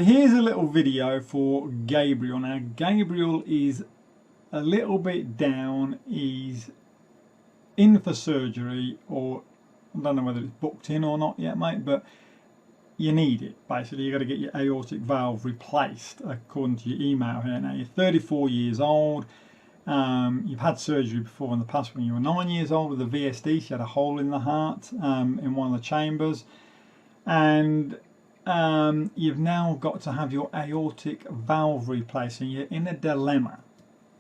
so here's a little video for Gabriel. Now Gabriel is a little bit down. He's in for surgery, or I don't know whether it's booked in or not yet, mate, but you need it. Basically, you've got to get your aortic valve replaced according to your email here. Now you're 34 years old. You've had surgery before in the past when you were 9 years old with a VSD. So you had a hole in the heart in one of the chambers, and you've now got to have your aortic valve replaced, and you're in a dilemma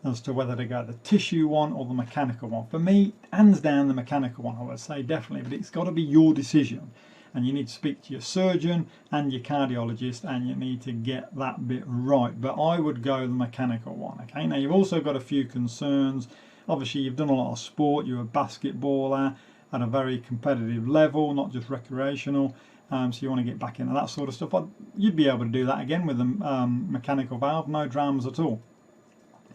as to whether to go the tissue one or the mechanical one. For me, hands down, the mechanical one, I would say definitely, but it's got to be your decision, and you need to speak to your surgeon and your cardiologist, and you need to get that bit right. But I would go the mechanical one. Okay, now you've also got a few concerns. Obviously, you've done a lot of sport. You're a basketballer at a very competitive level, not just recreational. So you want to get back into that sort of stuff. You'd be able to do that again with a mechanical valve, no dramas at all.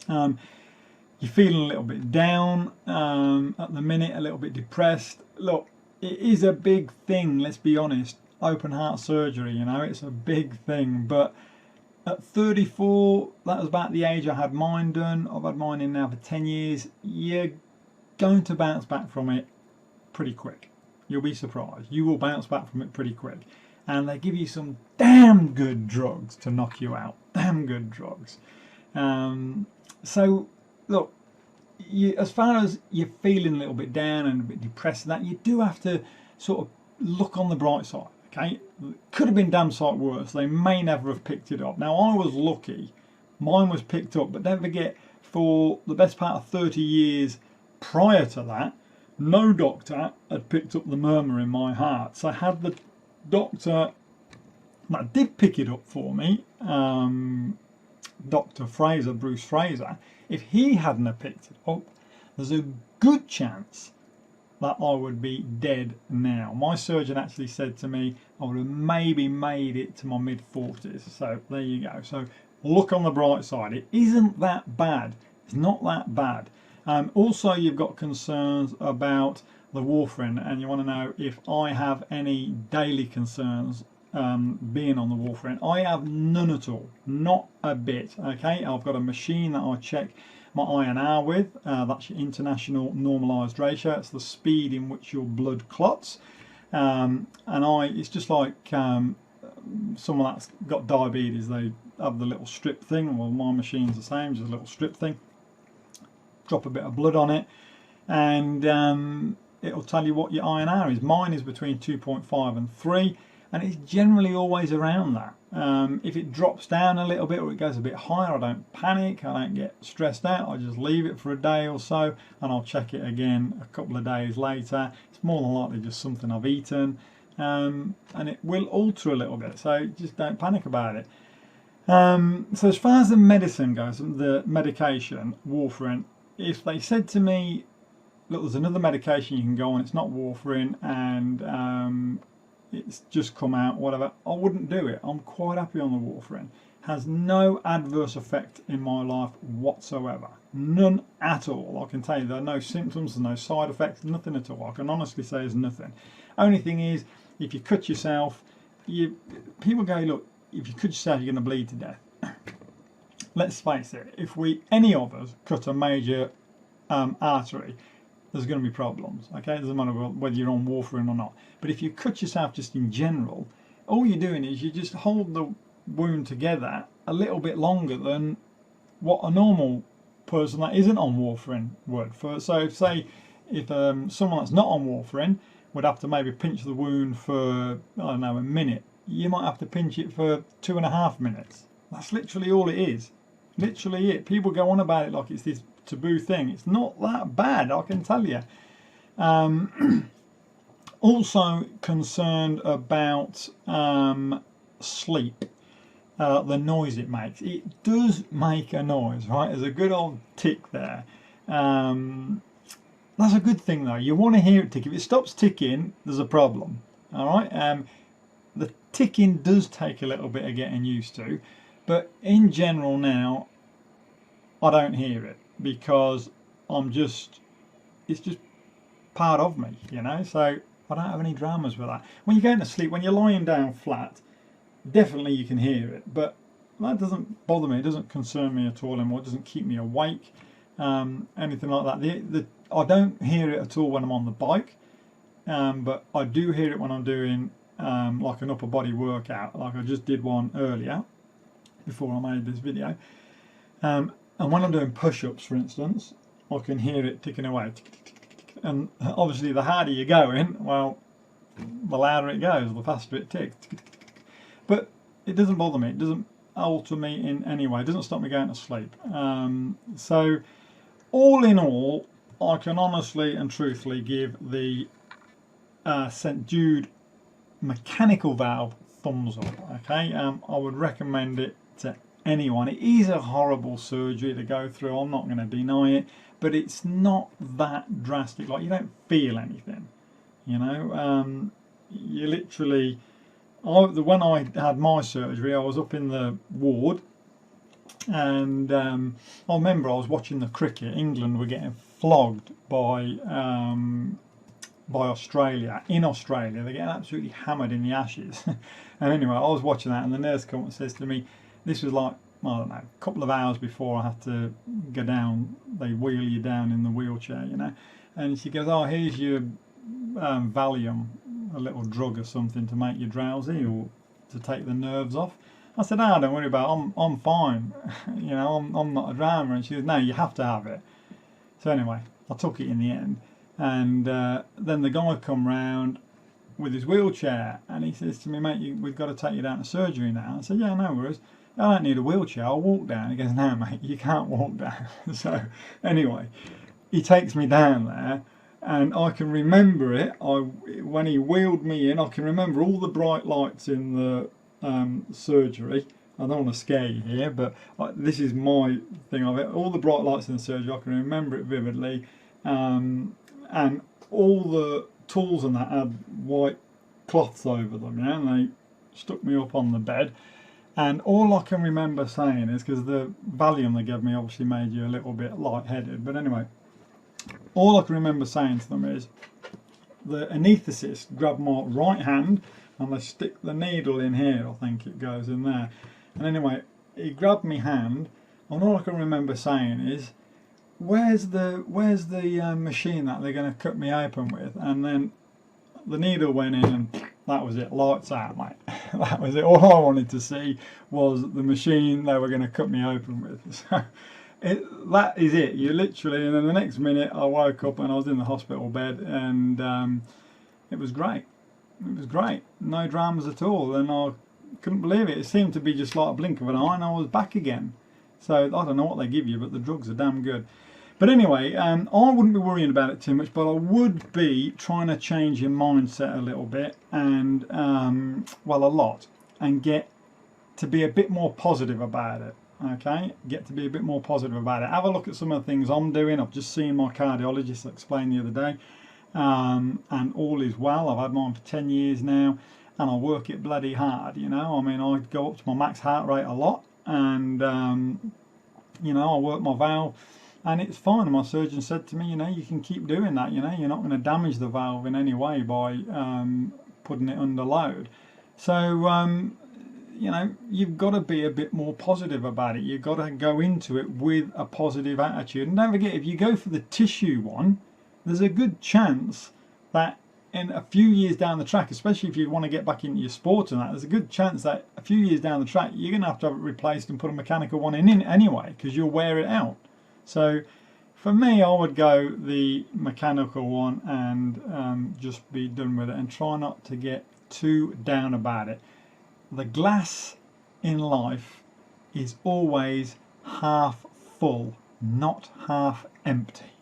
You're feeling a little bit down at the minute, a little bit depressed. Look, it is a big thing, let's be honest. Open heart surgery, you know, it's a big thing. But at 34, that was about the age I had mine done. I've had mine in now for 10 years. You're going to bounce back from it pretty quick. You'll be surprised. You will bounce back from it pretty quick. And they give you some damn good drugs to knock you out. Damn good drugs. So, look, as far as you're feeling a little bit down and a bit depressed and that, you do have to sort of look on the bright side, okay? Could have been damn sight worse. They may never have picked it up. Now, I was lucky. Mine was picked up, but don't forget, for the best part of 30 years prior to that, no doctor had picked up the murmur in my heart. So had the doctor that did pick it up for me, Dr. Fraser, Bruce Fraser, if he hadn't have picked it up, there's a good chance that I would be dead now. My surgeon actually said to me I would have maybe made it to my mid-40s. So there you go. So look on the bright side. It isn't that bad. It's not that bad. Also, you've got concerns about the warfarin, and you want to know if I have any daily concerns being on the warfarin. I have none at all, not a bit. Okay, I've got a machine that I check my INR with. That's your international normalized ratio. It's the speed in which your blood clots, and it's just like someone that's got diabetes. They have the little strip thing. Well, my machine's the same, just a little strip thing. Drop a bit of blood on it, and it'll tell you what your INR is. Mine is between 2.5 and 3, and it's generally always around that. If it drops down a little bit or it goes a bit higher, I don't panic, I don't get stressed out. I just leave it for a day or so, and I'll check it again a couple of days later. It's more than likely just something I've eaten, and it will alter a little bit, so just don't panic about it. So as far as the medicine goes, the medication, warfarin, if they said to me, look, there's another medication you can go on, it's not warfarin, and it's just come out, whatever, I wouldn't do it. I'm quite happy on the warfarin. Has no adverse effect in my life whatsoever. None at all. I can tell you there are no symptoms, there's no side effects, nothing at all. I can honestly say there's nothing. Only thing is, if you cut yourself, people go, look, if you cut yourself, you're going to bleed to death. Let's face it, if any of us cut a major artery, there's going to be problems. Okay, it doesn't matter whether you're on warfarin or not. But if you cut yourself just in general, all you're doing is you just hold the wound together a little bit longer than what a normal person that isn't on warfarin would. So say if someone that's not on warfarin would have to maybe pinch the wound for, I don't know, a minute, you might have to pinch it for 2.5 minutes. That's literally all it is. Literally it. People go on about it like it's this taboo thing. It's not that bad, I can tell you. Also concerned about sleep, the noise it makes. It does make a noise, right? There's a good old tick there. That's a good thing though. You want to hear it tick. If it stops ticking, there's a problem. All right. The ticking does take a little bit of getting used to, but in general now, I don't hear it because it's just part of me, you know. So I don't have any dramas with that. When you're going to sleep, when you're lying down flat, definitely you can hear it, but that doesn't bother me. It doesn't concern me at all anymore. It doesn't keep me awake, anything like that. I don't hear it at all when I'm on the bike, but I do hear it when I'm doing like an upper body workout, like I just did one earlier before I made this video. And when I'm doing push-ups, for instance, I can hear it ticking away. And obviously the harder you're going, well, the louder it goes, the faster it ticks. But it doesn't bother me. It doesn't alter me in any way. It doesn't stop me going to sleep. So all in all, I can honestly and truthfully give the St. Jude mechanical valve thumbs up. Okay, I would recommend it to anyone. It is a horrible surgery to go through, I'm not going to deny it, but it's not that drastic. Like, you don't feel anything, you know. You literally, when I had my surgery, I was up in the ward, and I remember I was watching the cricket. England were getting flogged by Australia. In Australia, they're getting absolutely hammered in the Ashes. And anyway, I was watching that, and the nurse comes and says to me, this was like, I don't know, a couple of hours before I had to go down. They wheel you down in the wheelchair, you know. And she goes, oh, here's your Valium, a little drug or something to make you drowsy or to take the nerves off. I said, oh, don't worry about it, I'm fine. You know, I'm not a drama. And she goes, no, you have to have it. So anyway, I took it in the end. And then the guy come round with his wheelchair, and he says to me, mate, we've got to take you down to surgery now. I said, yeah, no worries. I don't need a wheelchair, I'll walk down. He goes, no, mate, you can't walk down. So anyway, he takes me down there, and I can remember it. When he wheeled me in, I can remember all the bright lights in the surgery. I don't want to scare you here, but this is my thing of it. All the bright lights in the surgery, I can remember it vividly. And all the tools and that had white cloths over them, yeah, and they stuck me up on the bed. And all I can remember saying is, because the Valium they gave me obviously made you a little bit lightheaded, but anyway, all I can remember saying to them is, the anaesthetist grabbed my right hand and they stick the needle in here, I think it goes in there. And anyway, he grabbed my hand, and all I can remember saying is, where's the machine that they're going to cut me open with? And then the needle went in, and that was it, lights out, mate. That was it. All I wanted to see was the machine they were going to cut me open with. So that is it. You literally, and then the next minute I woke up and I was in the hospital bed, and it was great. It was great. No dramas at all, and I couldn't believe it. It seemed to be just like a blink of an eye, and I was back again. So I don't know what they give you, but the drugs are damn good. But anyway, I wouldn't be worrying about it too much, but I would be trying to change your mindset a little bit, and well, a lot, and get to be a bit more positive about it. Okay, get to be a bit more positive about it. Have a look at some of the things I'm doing. I've just seen my cardiologist explain the other day, and all is well. I've had mine for 10 years now, and I work it bloody hard. You know, I mean, I go up to my max heart rate a lot, and you know, I work my valve. And it's fine. And my surgeon said to me, you know, you can keep doing that. You know, you're not going to damage the valve in any way by putting it under load. So, you know, you've got to be a bit more positive about it. You've got to go into it with a positive attitude. And don't forget, if you go for the tissue one, there's a good chance that in a few years down the track, especially if you want to get back into your sport and that, there's a good chance that a few years down the track, you're going to have it replaced and put a mechanical one in anyway, because you'll wear it out. So for me, I would go the mechanical one and just be done with it, and try not to get too down about it. The glass in life is always half full, not half empty.